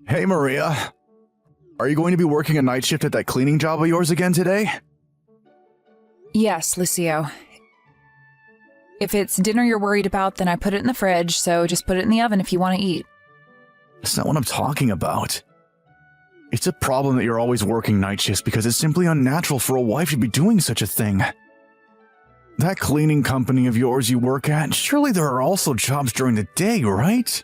Hey, Maria. Are you going to be working a night shift at that cleaning job of yours again today? Yes, Lucio. If it's dinner you're worried about, then I put it in the fridge, so just put it in the oven if you want to eat. That's not what I'm talking about. It's a problem that you're always working night shifts because it's simply unnatural for a wife to be doing such a thing. That cleaning company of yours you work at, surely there are also jobs during the day, right?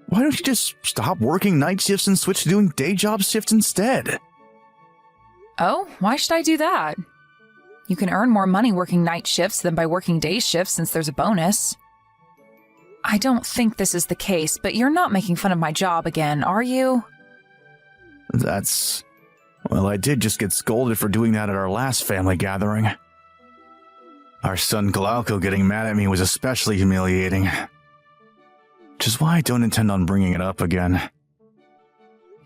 Why don't you just stop working night shifts and switch to doing day job shifts instead? Oh, why should I do that? You can earn more money working night shifts than by working day shifts since there's a bonus. I don't think this is the case, but you're not making fun of my job again, are you? Well, I did just get scolded for doing that at our last family gathering. Our son Glauco getting mad at me was especially humiliating. Which is why I don't intend on bringing it up again.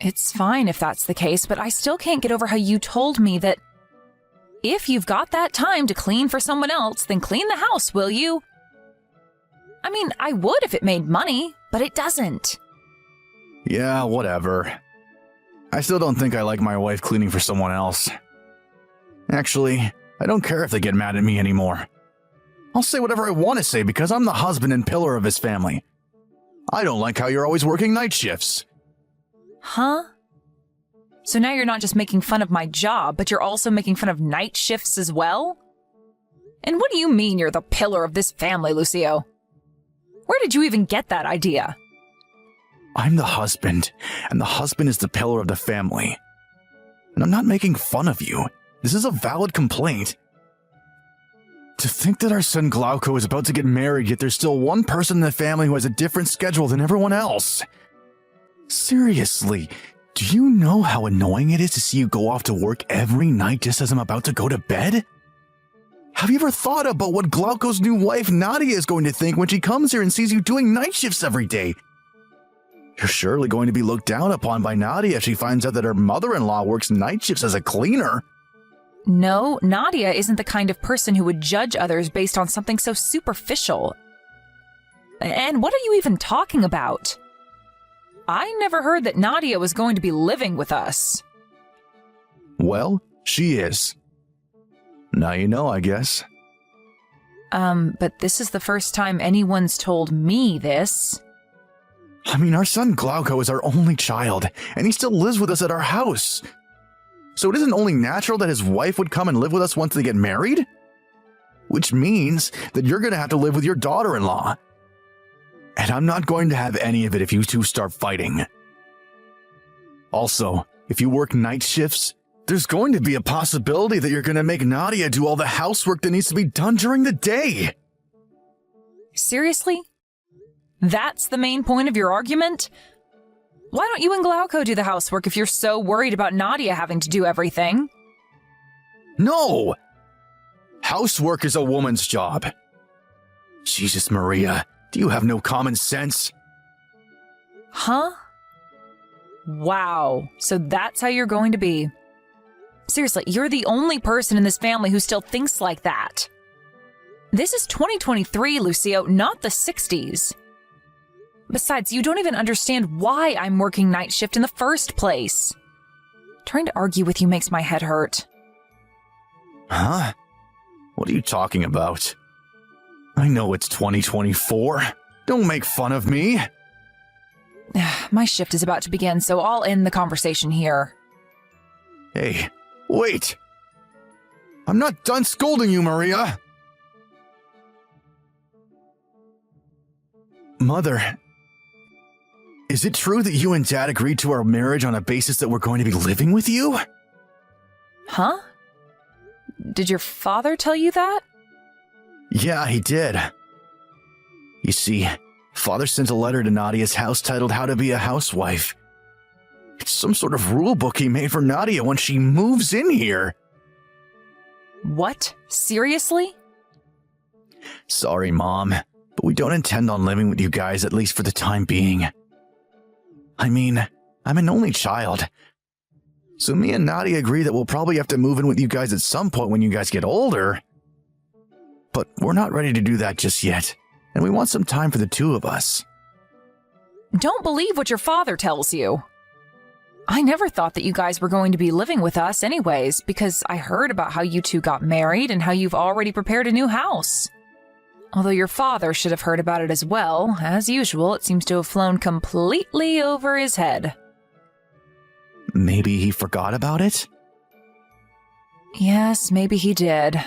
It's fine if that's the case, but I still can't get over how you told me that if you've got that time to clean for someone else, then clean the house, will you? I mean, I would if it made money, but it doesn't. Yeah, whatever. I still don't think I like my wife cleaning for someone else. Actually, I don't care if they get mad at me anymore. I'll say whatever I want to say because I'm the husband and pillar of his family. I don't like how you're always working night shifts. Huh? So now you're not just making fun of my job, but you're also making fun of night shifts as well? And what do you mean you're the pillar of this family, Lucio? Where did you even get that idea? I'm the husband, and the husband is the pillar of the family. And I'm not making fun of you. This is a valid complaint. To think that our son Glauco is about to get married, yet there's still one person in the family who has a different schedule than everyone else. Seriously, do you know how annoying it is to see you go off to work every night just as I'm about to go to bed? Have you ever thought about what Glauco's new wife Nadia is going to think when she comes here and sees you doing night shifts every day? You're surely going to be looked down upon by Nadia if she finds out that her mother-in-law works night shifts as a cleaner. No, Nadia isn't the kind of person who would judge others based on something so superficial. And what are you even talking about? I never heard that Nadia was going to be living with us. Well, she is. Now you know, I guess. But this is the first time anyone's told me this. I mean, our son Glauco is our only child, and he still lives with us at our house. So it isn't only natural that his wife would come and live with us once they get married? Which means that you're going to have to live with your daughter-in-law. And I'm not going to have any of it if you two start fighting. Also, if you work night shifts, there's going to be a possibility that you're going to make Nadia do all the housework that needs to be done during the day. Seriously? That's the main point of your argument? Why don't you and Glauco do the housework if you're so worried about Nadia having to do everything? No! Housework is a woman's job. Jesus, Maria, do you have no common sense? Huh? Wow, so that's how you're going to be. Seriously, you're the only person in this family who still thinks like that. This is 2023, Lucio, not the 60s. Besides, you don't even understand why I'm working night shift in the first place. Trying to argue with you makes my head hurt. Huh? What are you talking about? I know it's 2024. Don't make fun of me. My shift is about to begin, so I'll end the conversation here. Hey, wait! I'm not done scolding you, Maria! Mother, is it true that you and Dad agreed to our marriage on a basis that we're going to be living with you? Huh? Did your father tell you that? Yeah, he did. You see, Father sent a letter to Nadia's house titled How to Be a Housewife. It's some sort of rule book he made for Nadia when she moves in here. What? Seriously? Sorry, Mom, but we don't intend on living with you guys, at least for the time being. I mean, I'm an only child. So me and Nadia agree that we'll probably have to move in with you guys at some point when you guys get older. But we're not ready to do that just yet, and we want some time for the two of us. Don't believe what your father tells you. I never thought that you guys were going to be living with us anyways, because I heard about how you two got married and how you've already prepared a new house. Although your father should have heard about it as well. As usual, it seems to have flown completely over his head. Maybe he forgot about it? Yes, maybe he did.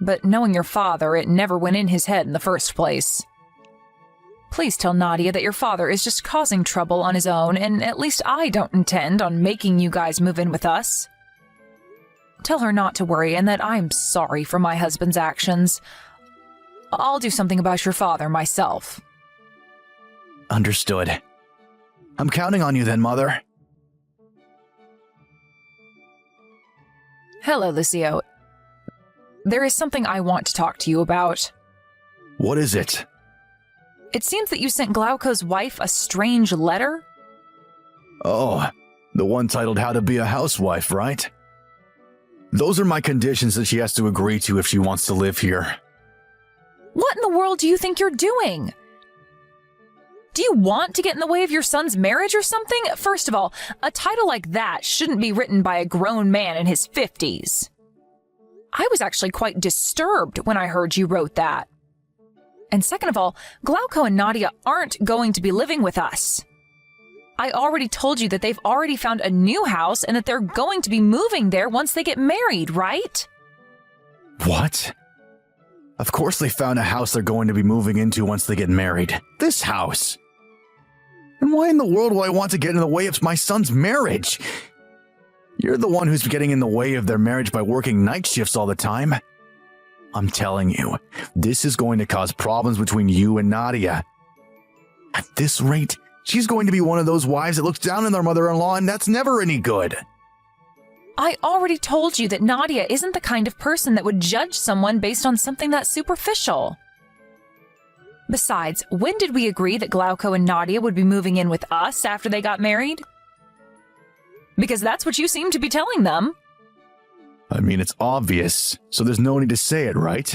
But knowing your father, it never went in his head in the first place. Please tell Nadia that your father is just causing trouble on his own, and at least I don't intend on making you guys move in with us. Tell her not to worry and that I'm sorry for my husband's actions. I'll do something about your father myself. Understood. I'm counting on you then, Mother. Hello, Lucio. There is something I want to talk to you about. What is it? It seems that you sent Glauco's wife a strange letter? Oh, the one titled How to Be a Housewife, right? Those are my conditions that she has to agree to if she wants to live here. What in the world do you think you're doing? Do you want to get in the way of your son's marriage or something? First of all, a title like that shouldn't be written by a grown man in his 50s. I was actually quite disturbed when I heard you wrote that. And second of all, Glauco and Nadia aren't going to be living with us. I already told you that they've already found a new house and that they're going to be moving there once they get married, right? What? Of course they found a house they're going to be moving into once they get married. This house. And why in the world would I want to get in the way of my son's marriage? You're the one who's getting in the way of their marriage by working night shifts all the time. I'm telling you, this is going to cause problems between you and Nadia. At this rate, she's going to be one of those wives that looks down on their mother-in-law, and that's never any good. I already told you that Nadia isn't the kind of person that would judge someone based on something that superficial. Besides, when did we agree that Glauco and Nadia would be moving in with us after they got married? Because that's what you seem to be telling them. I mean, it's obvious, so there's no need to say it, right?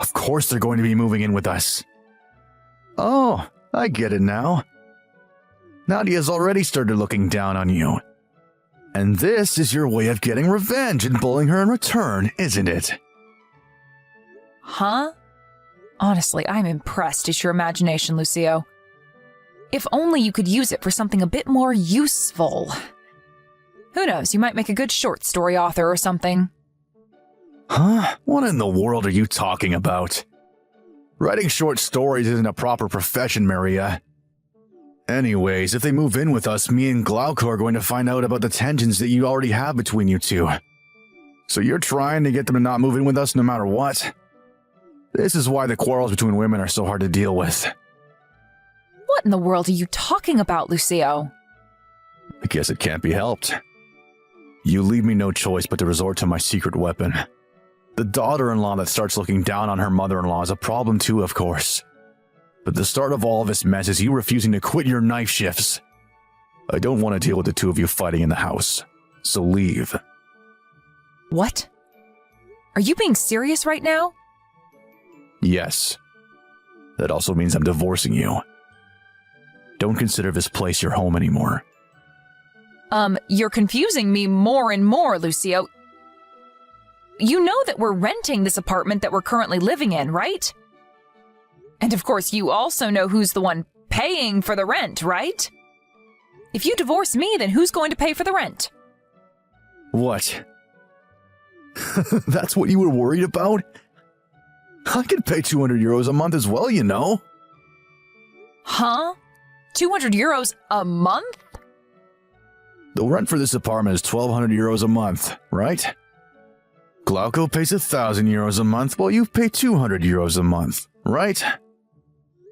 Of course they're going to be moving in with us. Oh, I get it now. Nadia's already started looking down on you. And this is your way of getting revenge and bullying her in return, isn't it? Huh? Honestly, I'm impressed at your imagination, Lucio. If only you could use it for something a bit more useful. Who knows, you might make a good short story author or something. Huh? What in the world are you talking about? Writing short stories isn't a proper profession, Maria. Anyways, if they move in with us, me and Glauco are going to find out about the tensions that you already have between you two. So you're trying to get them to not move in with us no matter what? This is why the quarrels between women are so hard to deal with. What in the world are you talking about, Lucio? I guess it can't be helped. You leave me no choice but to resort to my secret weapon. The daughter-in-law that starts looking down on her mother-in-law is a problem too, of course. But the start of all of this mess is you refusing to quit your night shifts. I don't want to deal with the two of you fighting in the house, so leave. What? Are you being serious right now? Yes. That also means I'm divorcing you. Don't consider this place your home anymore. You're confusing me more and more, Lucio. You know that we're renting this apartment that we're currently living in, right? And of course, you also know who's the one paying for the rent, right? If you divorce me, then who's going to pay for the rent? What? That's what you were worried about? I could pay 200 euros a month as well, you know. Huh? 200 euros a month? The rent for this apartment is 1,200 euros a month, right? Glauco pays 1,000 euros a month while you pay 200 euros a month, right?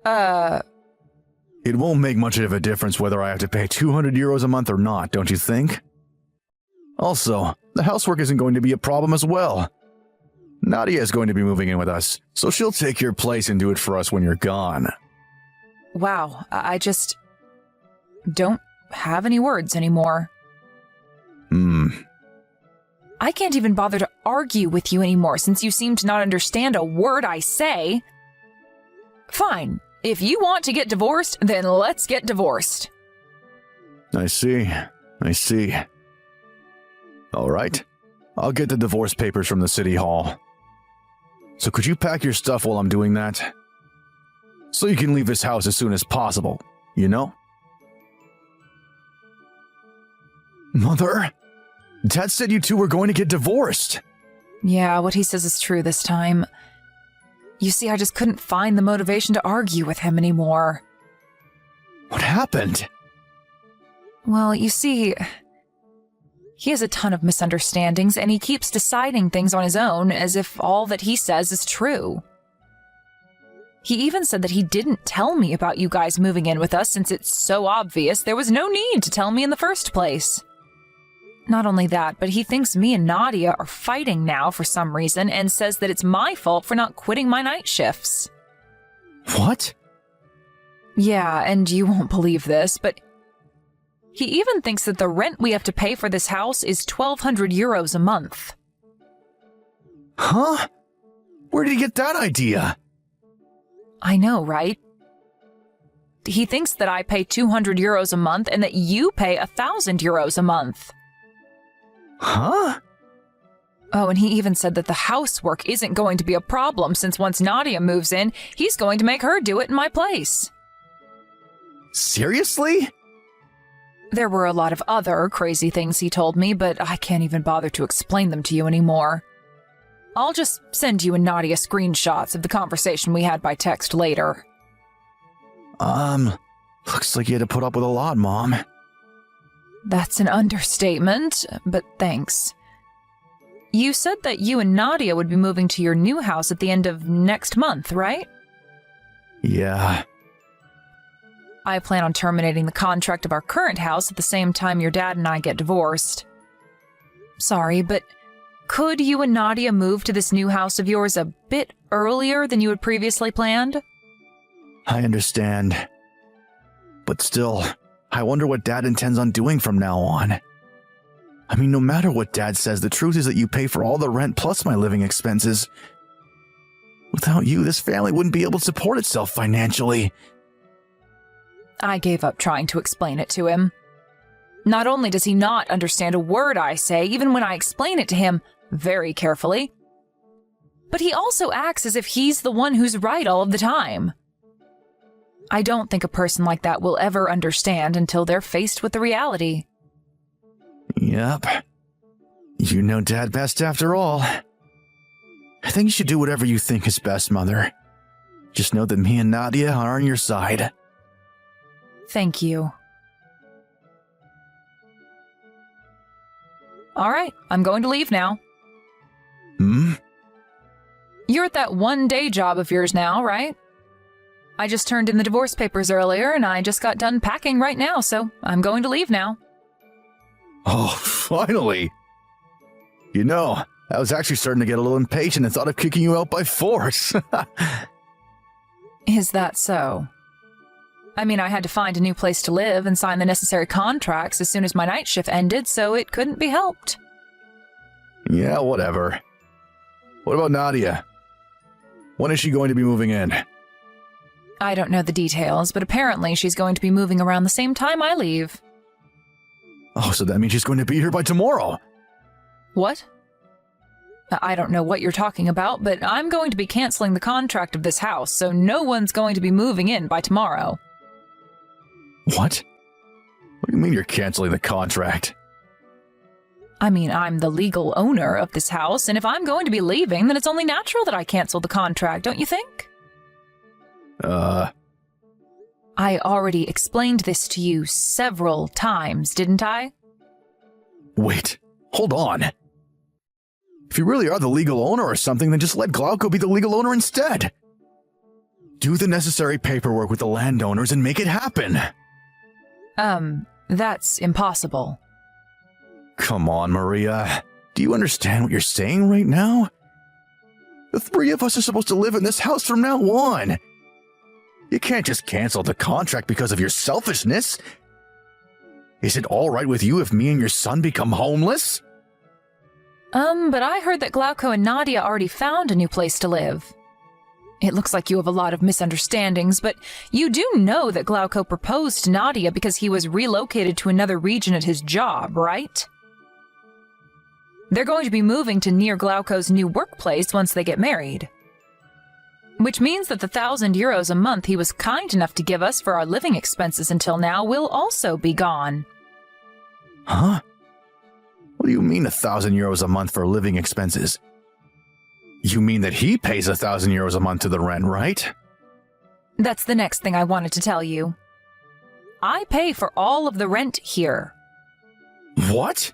It won't make much of a difference whether I have to pay 200 euros a month or not, don't you think? Also, the housework isn't going to be a problem as well. Nadia is going to be moving in with us, so she'll take your place and do it for us when you're gone. Wow, I just don't have any words anymore. I can't even bother to argue with you anymore since you seem to not understand a word I say. Fine. If you want to get divorced, then let's get divorced. I see. I see. All right. I'll get the divorce papers from the city hall. So could you pack your stuff while I'm doing that? So you can leave this house as soon as possible, you know? Mother, Dad said you two were going to get divorced. Yeah, what he says is true this time. You see, I just couldn't find the motivation to argue with him anymore. What happened? Well, you see, he has a ton of misunderstandings, and he keeps deciding things on his own as if all that he says is true. He even said that he didn't tell me about you guys moving in with us since it's so obvious there was no need to tell me in the first place. Not only that, but he thinks me and Nadia are fighting now for some reason and says that it's my fault for not quitting my night shifts. What? Yeah, and you won't believe this, but he even thinks that the rent we have to pay for this house is 1,200 euros a month. Huh? Where did he get that idea? I know, right? He thinks that I pay 200 euros a month and that you pay 1,000 euros a month. Huh? Oh, and he even said that the housework isn't going to be a problem since once Nadia moves in, he's going to make her do it in my place. Seriously? There were a lot of other crazy things he told me, but I can't even bother to explain them to you anymore. I'll just send you and Nadia screenshots of the conversation we had by text later. Looks like you had to put up with a lot, Mom. That's an understatement, but thanks. You said that you and Nadia would be moving to your new house at the end of next month, right? Yeah. I plan on terminating the contract of our current house at the same time your dad and I get divorced. Sorry, but could you and Nadia move to this new house of yours a bit earlier than you had previously planned? I understand. But still, I wonder what Dad intends on doing from now on. I mean, no matter what Dad says, the truth is that you pay for all the rent plus my living expenses. Without you, this family wouldn't be able to support itself financially. I gave up trying to explain it to him. Not only does he not understand a word I say, even when I explain it to him very carefully, but he also acts as if he's the one who's right all of the time. I don't think a person like that will ever understand until they're faced with the reality. Yep. You know Dad best after all. I think you should do whatever you think is best, Mother. Just know that me and Nadia are on your side. Thank you. All right, I'm going to leave now. You're at that one-day job of yours now, right? I just turned in the divorce papers earlier, and I just got done packing right now, so I'm going to leave now. Oh, finally! You know, I was actually starting to get a little impatient and thought of kicking you out by force. Is that so? I mean, I had to find a new place to live and sign the necessary contracts as soon as my night shift ended, so it couldn't be helped. Yeah, whatever. What about Nadia? When is she going to be moving in? I don't know the details, but apparently she's going to be moving around the same time I leave. Oh, so that means she's going to be here by tomorrow. What? I don't know what you're talking about, but I'm going to be canceling the contract of this house, so no one's going to be moving in by tomorrow. What? What do you mean you're canceling the contract? I mean, I'm the legal owner of this house, and if I'm going to be leaving, then it's only natural that I cancel the contract, don't you think? I already explained this to you several times, didn't I? Wait, hold on. If you really are the legal owner or something, then just let Glauco be the legal owner instead. Do the necessary paperwork with the landowners and make it happen. That's impossible. Come on, Maria. Do you understand what you're saying right now? The three of us are supposed to live in this house from now on. You can't just cancel the contract because of your selfishness. Is it all right with you if me and your son become homeless? But I heard that Glauco and Nadia already found a new place to live. It looks like you have a lot of misunderstandings, but you do know that Glauco proposed to Nadia because he was relocated to another region at his job, right? They're going to be moving to near Glauco's new workplace once they get married. Which means that the 1,000 euros a month he was kind enough to give us for our living expenses until now will also be gone. Huh? What do you mean 1,000 euros a month for living expenses? You mean that he pays 1,000 euros a month to the rent, right? That's the next thing I wanted to tell you. I pay for all of the rent here. What?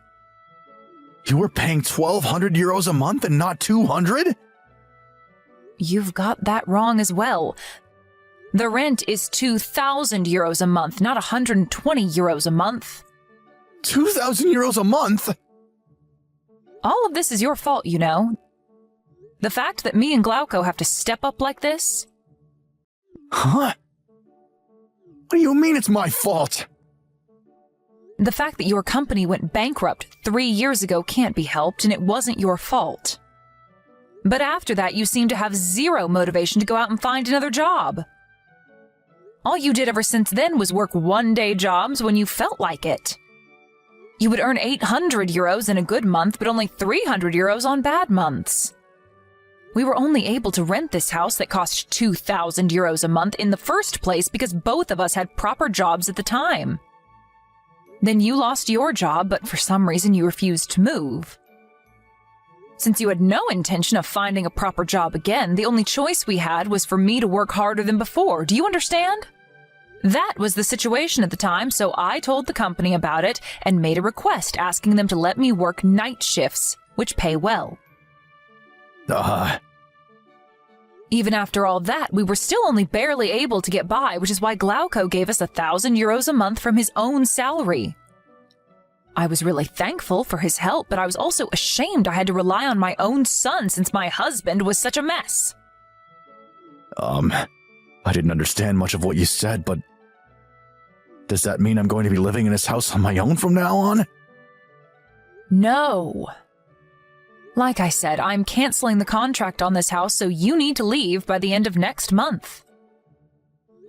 You were paying 1,200 euros a month and not 200? You've got that wrong as well. The rent is 2,000 euros a month, not 120 euros a month. 2,000 euros a month? All of this is your fault, you know. The fact that me and Glauco have to step up like this? Huh? What do you mean it's my fault? The fact that your company went bankrupt 3 years ago can't be helped, and it wasn't your fault. But after that, you seem to have zero motivation to go out and find another job. All you did ever since then was work one-day jobs when you felt like it. You would earn 800 euros in a good month, but only 300 euros on bad months. We were only able to rent this house that cost 2,000 euros a month in the first place because both of us had proper jobs at the time. Then you lost your job, but for some reason you refused to move. Since you had no intention of finding a proper job again, the only choice we had was for me to work harder than before. Do you understand? That was the situation at the time, so I told the company about it and made a request asking them to let me work night shifts, which pay well. Even after all that, we were still only barely able to get by, which is why Glauco gave us 1,000 euros a month from his own salary. I was really thankful for his help, but I was also ashamed I had to rely on my own son since my husband was such a mess. I didn't understand much of what you said, but does that mean I'm going to be living in this house on my own from now on? No. Like I said, I'm canceling the contract on this house, so you need to leave by the end of next month.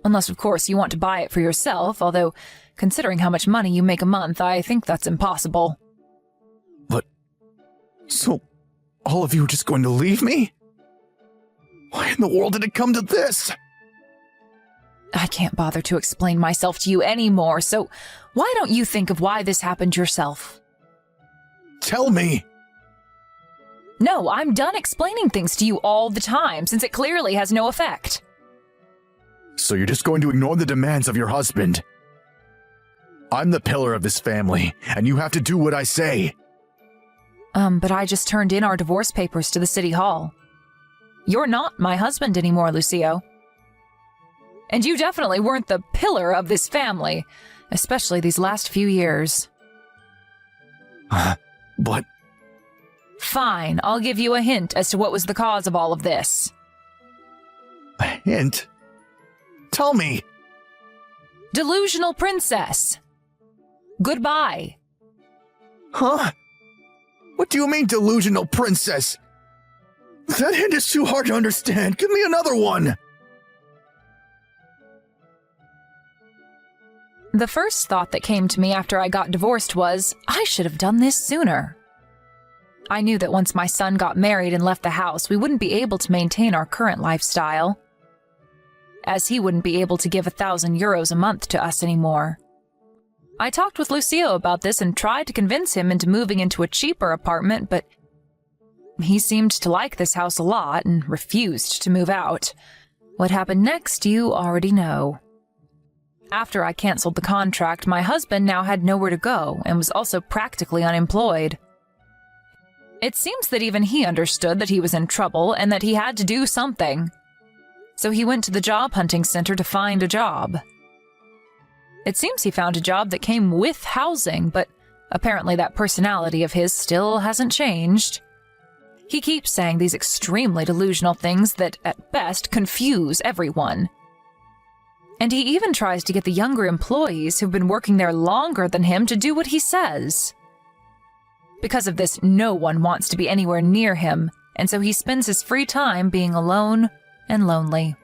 Unless, of course, you want to buy it for yourself, although, considering how much money you make a month, I think that's impossible. But, so, all of you are just going to leave me? Why in the world did it come to this? I can't bother to explain myself to you anymore, so why don't you think of why this happened yourself? Tell me! No, I'm done explaining things to you all the time, since it clearly has no effect. So you're just going to ignore the demands of your husband? I'm the pillar of this family, and you have to do what I say. But I just turned in our divorce papers to the city hall. You're not my husband anymore, Lucio. And you definitely weren't the pillar of this family, especially these last few years. But... Fine, I'll give you a hint as to what was the cause of all of this. A hint? Tell me! Delusional princess! Goodbye. Huh? What do you mean, delusional princess? That hint is too hard to understand. Give me another one! The first thought that came to me after I got divorced was, I should have done this sooner. I knew that once my son got married and left the house, we wouldn't be able to maintain our current lifestyle, as he wouldn't be able to give 1,000 euros a month to us anymore. I talked with Lucio about this and tried to convince him into moving into a cheaper apartment, but he seemed to like this house a lot and refused to move out. What happened next, you already know. After I canceled the contract, my husband now had nowhere to go and was also practically unemployed. It seems that even he understood that he was in trouble and that he had to do something. So he went to the job hunting center to find a job. It seems he found a job that came with housing, but apparently that personality of his still hasn't changed. He keeps saying these extremely delusional things that, at best, confuse everyone. And he even tries to get the younger employees who've been working there longer than him to do what he says. Because of this, no one wants to be anywhere near him, and so he spends his free time being alone, and lonely.